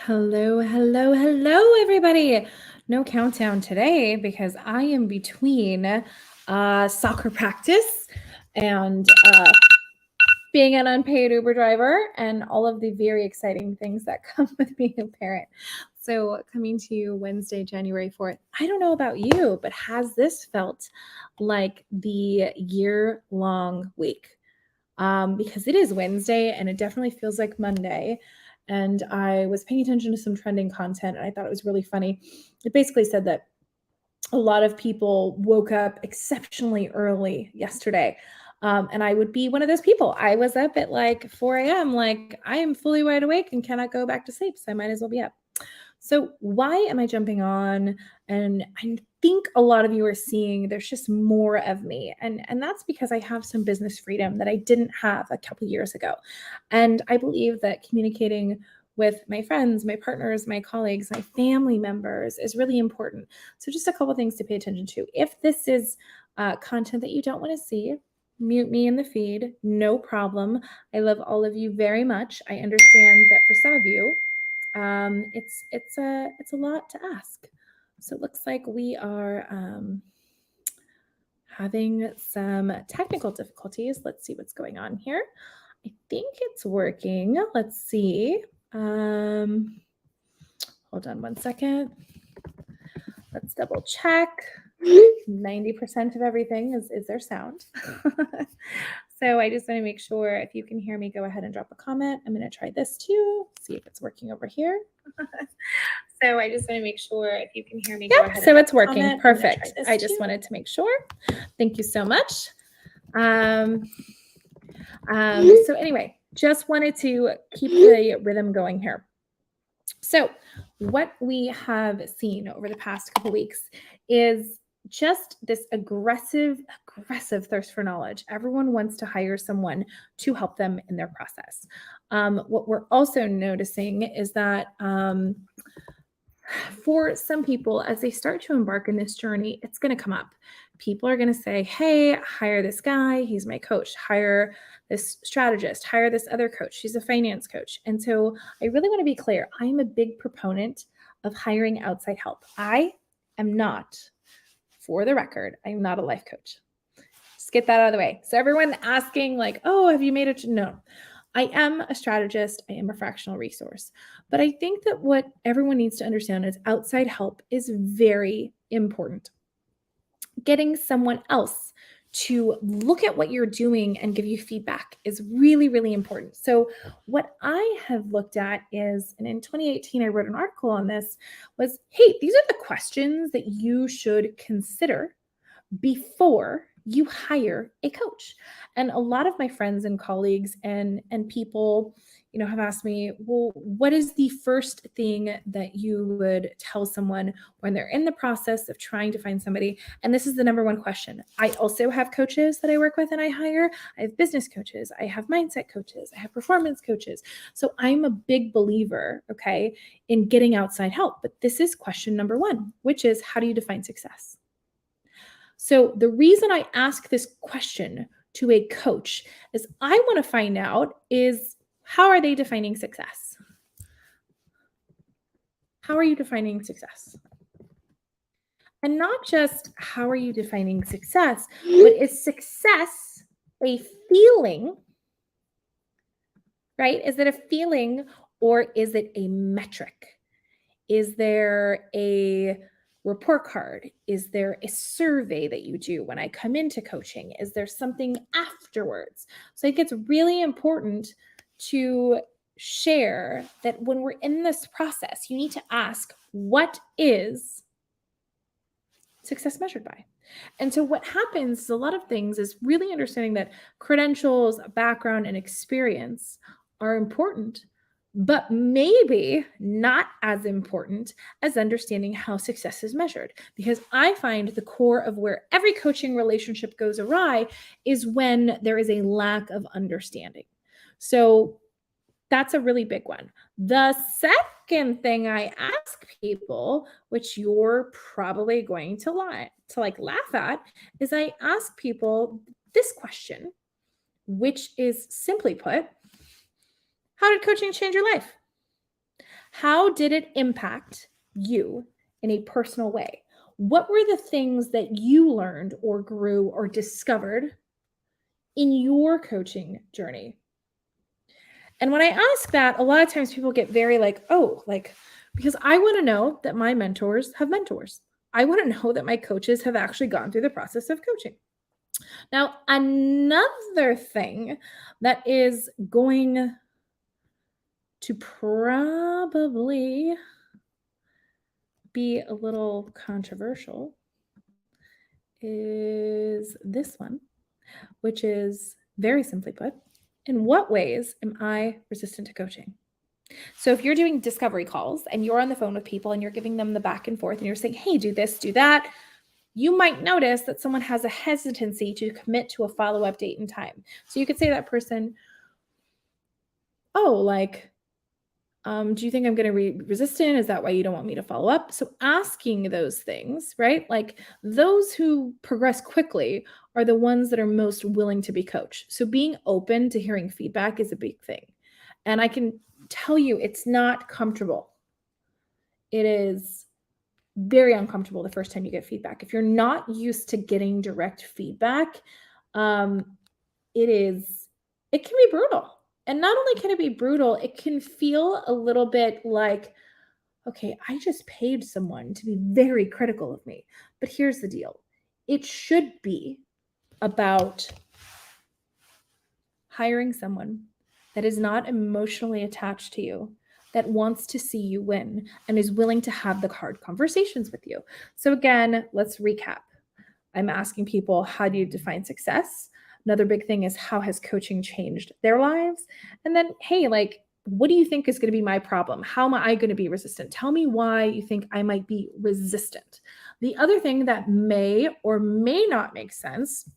Hello, hello, hello, everybody. No countdown today because I am between soccer practice and being an unpaid Uber driver and all of the very exciting things that come with being a parent. So, coming to you Wednesday, January 4th. I don't know about you, but has this felt like the year-long week? Because it is Wednesday and it definitely feels like Monday. And I was paying attention to some trending content and I thought it was really funny. It basically said that a lot of people woke up exceptionally early yesterday. And I would be one of those people. I was up at like 4 a.m., like I am fully wide awake and cannot go back to sleep. So I might as well be up. So why am I jumping on? And I think a lot of you are seeing there's just more of me. And that's because I have some business freedom that I didn't have a couple years ago. And I believe that communicating with my friends, my partners, my colleagues, my family members is really important. So just a couple things to pay attention to. If this is content that you don't want to see, mute me in the feed, no problem. I love all of you very much. I understand that for some of you, it's a lot to ask. So it looks like we are having some technical difficulties. Let's see what's going on here. I think it's working. Let's see. Hold on one second. Let's double check. 90% of everything is their sound. So I just want to make sure if you can hear me, go ahead and drop a comment. I'm going to try this too, see if it's working over here. So I just want to make sure if you can hear me. Go ahead. So it's working. Comment. Perfect. I just wanted to make sure. Thank you so much. So anyway, just wanted to keep the rhythm going here. So what we have seen over the past couple weeks is just this aggressive thirst for knowledge. Everyone wants to hire someone to help them in their process. What we're also noticing is that for some people, as they start to embark in this journey, it's going to come up. People are going to say, hey, hire this guy. He's my coach. Hire this strategist. Hire this other coach. She's a finance coach. And so I really want to be clear. I'm a big proponent of hiring outside help. I am not, for the record, I am not a life coach. Just get that out of the way. So everyone asking like, oh, have you made it? No. I am a strategist. I am a fractional resource. But I think that what everyone needs to understand is outside help is very important. Getting someone else to look at what you're doing and give you feedback is really, really important. So what I have looked at is, and in 2018, I wrote an article on this, was, hey, these are the questions that you should consider before you hire a coach. And a lot of my friends and colleagues and people, have asked me, well, what is the first thing that you would tell someone when they're in the process of trying to find somebody? And this is the number one question. I also have coaches that I work with and I hire. I have business coaches. I have mindset coaches. I have performance coaches. So I'm a big believer, in getting outside help. But this is question number one, which is, how do you define success? So the reason I ask this question to a coach is I want to find out is, how are they defining success? How are you defining success? And not just how are you defining success, but is success a feeling, right? Is it a feeling or is it a metric? Is there a report card? Is there a survey that you do when I come into coaching? Is there something afterwards? So I think it's really important to share that when we're in this process, you need to ask, what is success measured by? And so what happens is a lot of things is really understanding that credentials, background, and experience are important, but maybe not as important as understanding how success is measured. Because I find the core of where every coaching relationship goes awry is when there is a lack of understanding. So that's a really big one. The second thing I ask people, which you're probably going to laugh at, is I ask people this question, which is simply put, how did coaching change your life? How did it impact you in a personal way? What were the things that you learned or grew or discovered in your coaching journey? And when I ask that, a lot of times people get very like, oh, like, because I want to know that my mentors have mentors. I want to know that my coaches have actually gone through the process of coaching. Now, another thing that is going to probably be a little controversial is this one, which is very simply put, in what ways am I resistant to coaching? So if you're doing discovery calls and you're on the phone with people and you're giving them the back and forth and you're saying, hey, do this, do that, you might notice that someone has a hesitancy to commit to a follow-up date and time. So you could say to that person, oh, like, do you think I'm going to be resistant? Is that why you don't want me to follow up? So asking those things, right? Like those who progress quickly are the ones that are most willing to be coached. So being open to hearing feedback is a big thing. And I can tell you it's not comfortable. It is very uncomfortable the first time you get feedback. If you're not used to getting direct feedback, it can be brutal. And not only can it be brutal, it can feel a little bit like, okay, I just paid someone to be very critical of me. But here's the deal. It should be about hiring someone that is not emotionally attached to you, that wants to see you win and is willing to have the hard conversations with you. So again, let's recap. I'm asking people, how do you define success? Another big thing is, how has coaching changed their lives? And then, hey, like, what do you think is going to be my problem? How am I going to be resistant? Tell me why you think I might be resistant. The other thing that may or may not make sense,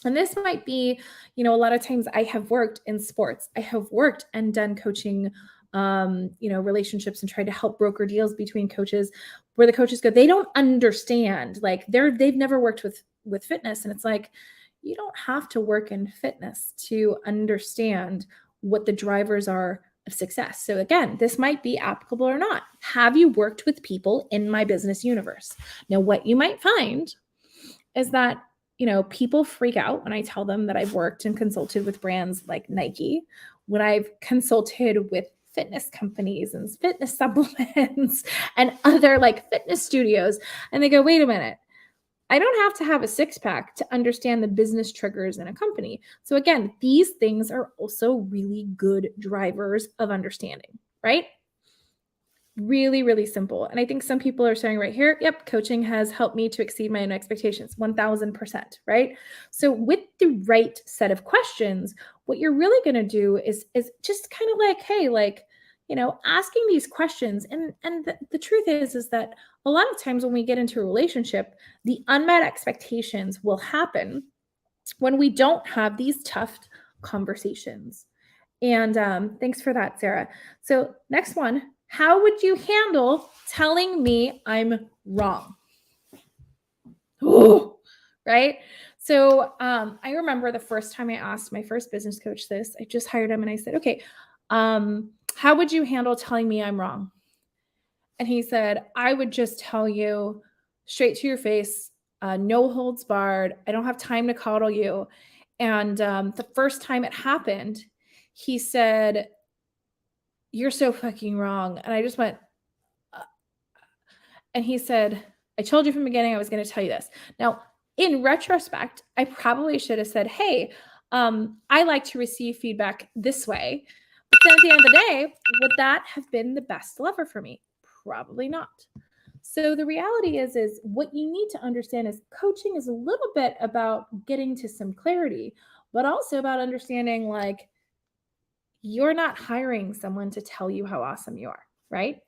and this might be, a lot of times I have worked in sports. I have worked and done coaching, relationships and tried to help broker deals between coaches where the coaches go, they don't understand, like they've never worked with fitness. And it's like, you don't have to work in fitness to understand what the drivers are of success. So again, this might be applicable or not. Have you worked with people in my business universe? Now, what you might find is that people freak out when I tell them that I've worked and consulted with brands like Nike, when I've consulted with fitness companies and fitness supplements and other like fitness studios. And they go, wait a minute, I don't have to have a six pack to understand the business triggers in a company. So again, these things are also really good drivers of understanding, right? Really, really simple. And I think some people are saying right here, yep, coaching has helped me to exceed my own expectations, 1000%, right? So with the right set of questions, what you're really going to do is just kind of like, hey, like, asking these questions. And the truth is that a lot of times when we get into a relationship, the unmet expectations will happen when we don't have these tough conversations. And thanks for that, Sarah. So next one, how would you handle telling me I'm wrong? Ooh, right? So I remember the first time I asked my first business coach this, I just hired him and I said, okay, how would you handle telling me I'm wrong? And he said, I would just tell you straight to your face, no holds barred. I don't have time to coddle you. And the first time it happened, he said, you're so fucking wrong. And I just went, and he said, I told you from the beginning I was going to tell you this. Now, in retrospect, I probably should have said, hey, I like to receive feedback this way. But then at the end of the day, would that have been the best lever for me? Probably not. So the reality is what you need to understand is coaching is a little bit about getting to some clarity, but also about understanding like you're not hiring someone to tell you how awesome you are, right?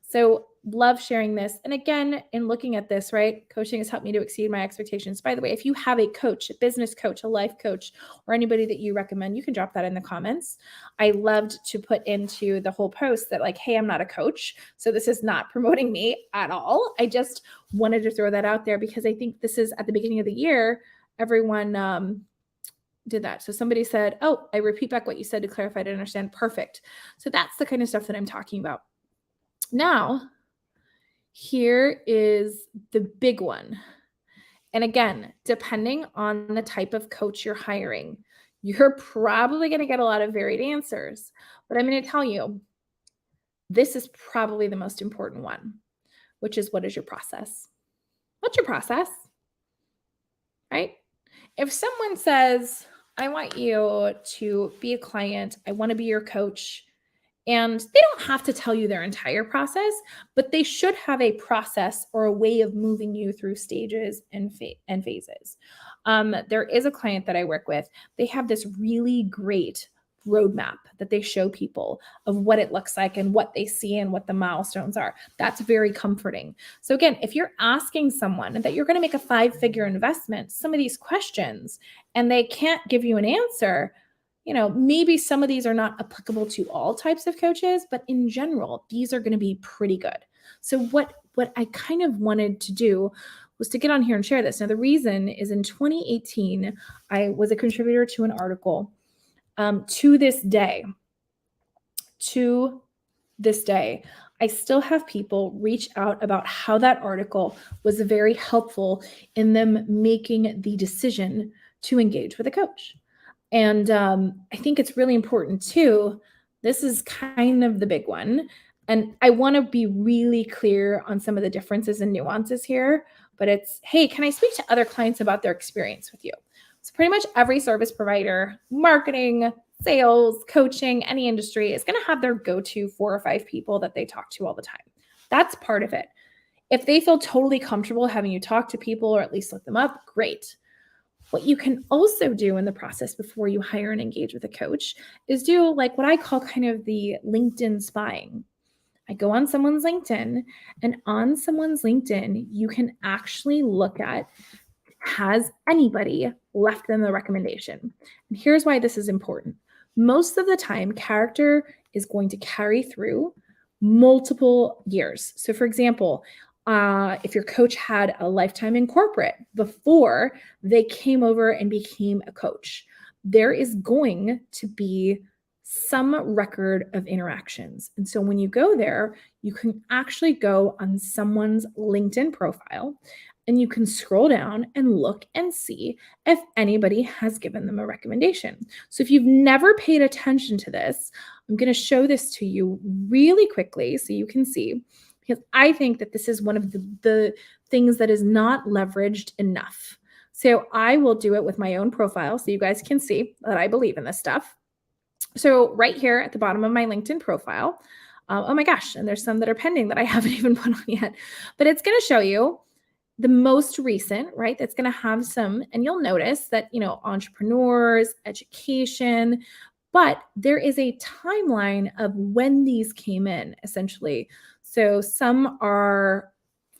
So love sharing this. And again, in looking at this, right, coaching has helped me to exceed my expectations. By the way, if you have a coach, a business coach, a life coach, or anybody that you recommend, you can drop that in the comments. I loved to put into the whole post that like, hey, I'm not a coach. So this is not promoting me at all. I just wanted to throw that out there because I think this is at the beginning of the year, everyone did that. So somebody said, oh, I repeat back what you said to clarify to understand. Perfect. So that's the kind of stuff that I'm talking about. Now, here is the big one. And again, depending on the type of coach you're hiring, you're probably going to get a lot of varied answers. But I'm going to tell you, this is probably the most important one, which is, what is your process? What's your process? Right? If someone says, I want you to be a client, I want to be your coach, and they don't have to tell you their entire process, but they should have a process or a way of moving you through stages and phases. There is a client that I work with. They have this really great roadmap that they show people of what it looks like and what they see and what the milestones are. That's very comforting. So again, if you're asking someone that you're going to make a 5-figure investment, some of these questions, and they can't give you an answer, maybe some of these are not applicable to all types of coaches, but in general, these are going to be pretty good. So what I kind of wanted to do was to get on here and share this. Now, the reason is, in 2018, I was a contributor to an article. To this day, I still have people reach out about how that article was very helpful in them making the decision to engage with a coach. And I think it's really important too. This is kind of the big one. And I want to be really clear on some of the differences and nuances here. But it's, hey, can I speak to other clients about their experience with you? So pretty much every service provider, marketing, sales, coaching, any industry is going to have their go-to 4 or 5 people that they talk to all the time. That's part of it. If they feel totally comfortable having you talk to people or at least look them up, great. What you can also do in the process before you hire and engage with a coach is do like what I call kind of the LinkedIn spying. I go on someone's LinkedIn, and on someone's LinkedIn, you can actually look at, has anybody left them a recommendation? And here's why this is important. Most of the time, character is going to carry through multiple years. So for example, if your coach had a lifetime in corporate before they came over and became a coach, there is going to be some record of interactions. And so when you go there, you can actually go on someone's LinkedIn profile and you can scroll down and look and see if anybody has given them a recommendation. So if you've never paid attention to this, I'm going to show this to you really quickly so you can see, because I think that this is one of the things that is not leveraged enough. So I will do it with my own profile so you guys can see that I believe in this stuff. So right here at the bottom of my LinkedIn profile, oh my gosh, and there's some that are pending that I haven't even put on yet, but it's going to show you the most recent, right? That's going to have some, and you'll notice that, entrepreneurs, education, but there is a timeline of when these came in, essentially. So some are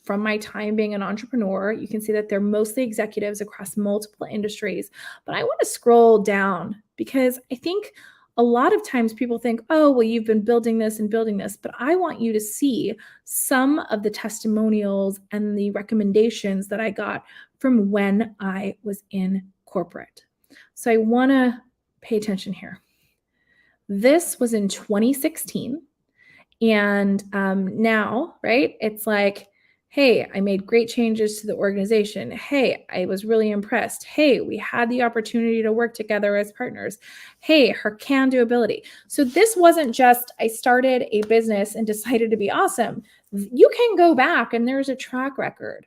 from my time being an entrepreneur. You can see that they're mostly executives across multiple industries, but I want to scroll down because I think a lot of times people think, oh, well, you've been building this and building this, but I want you to see some of the testimonials and the recommendations that I got from when I was in corporate. So I want to pay attention here. This was in 2016. And now, right, it's like, hey, I made great changes to the organization. Hey, I was really impressed. Hey, we had the opportunity to work together as partners. Hey, her can-do ability. So this wasn't just, I started a business and decided to be awesome. You can go back and there's a track record.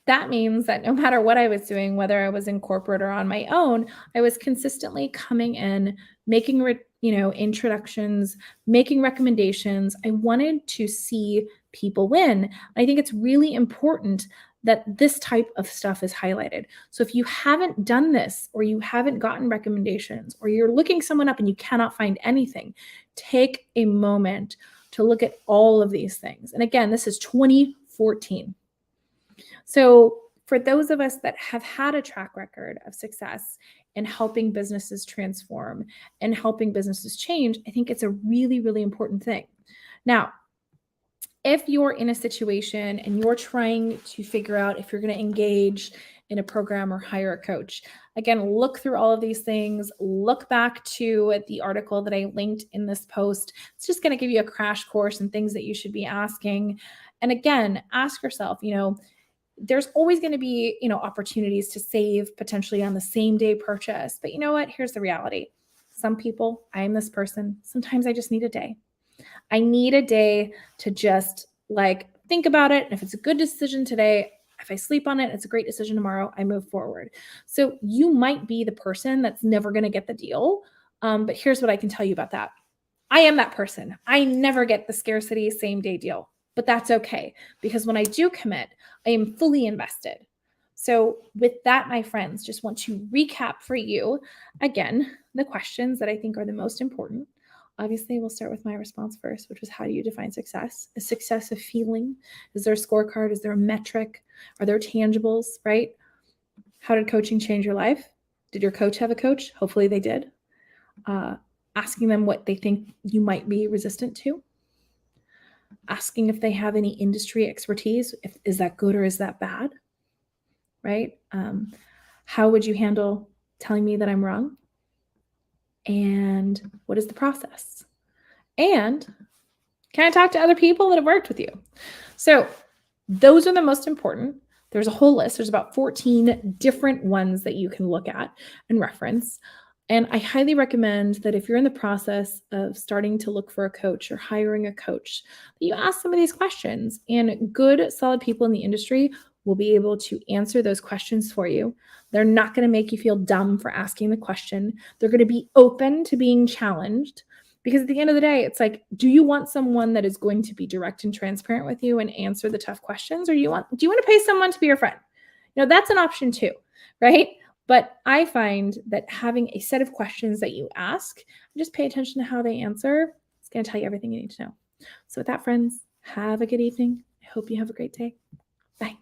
That means that no matter what I was doing, whether I was in corporate or on my own, I was consistently coming in, making introductions, making recommendations. I wanted to see people win. I think it's really important that this type of stuff is highlighted. So if you haven't done this, or you haven't gotten recommendations, or you're looking someone up and you cannot find anything, take a moment to look at all of these things. And again, this is 2014. So for those of us that have had a track record of success in helping businesses transform and helping businesses change, I think it's a really, really important thing. Now, If you're in a situation and you're trying to figure out if you're going to engage in a program or hire a coach, again, look through all of these things. Look back to the article that I linked in this post. It's just going to give you a crash course and things that you should be asking. And again, ask yourself, there's always going to be, opportunities to save potentially on the same day purchase. But you know what? Here's the reality. Some people, I am this person. Sometimes I just need a day. I need a day to just think about it. And if it's a good decision today, if I sleep on it, it's a great decision tomorrow, I move forward. So you might be the person that's never going to get the deal. But here's what I can tell you about that. I am that person. I never get the scarcity same day deal, but that's okay because when I do commit, I am fully invested. So with that, my friends, just want to recap for you again, the questions that I think are the most important. Obviously, we'll start with my response first, which was how do you define success? Is success a feeling? Is there a scorecard? Is there a metric? Are there tangibles, right? How did coaching change your life? Did your coach have a coach? Hopefully they did. Asking them what they think you might be resistant to. Asking if they have any industry expertise. Is that good or is that bad? Right? How would you handle telling me that I'm wrong? And what is the process? And can I talk to other people that have worked with you? So those are the most important. There's a whole list. There's about 14 different ones that you can look at and reference. And I highly recommend that if you're in the process of starting to look for a coach or hiring a coach, that you ask some of these questions. And good, solid people in the industry will be able to answer those questions for you. They're not going to make you feel dumb for asking the question. They're going to be open to being challenged. Because at the end of the day, it's like, do you want someone that is going to be direct and transparent with you and answer the tough questions? Or do you want to pay someone to be your friend? That's an option too, right? But I find that having a set of questions that you ask, just pay attention to how they answer. It's going to tell you everything you need to know. So with that, friends, have a good evening. I hope you have a great day. Bye.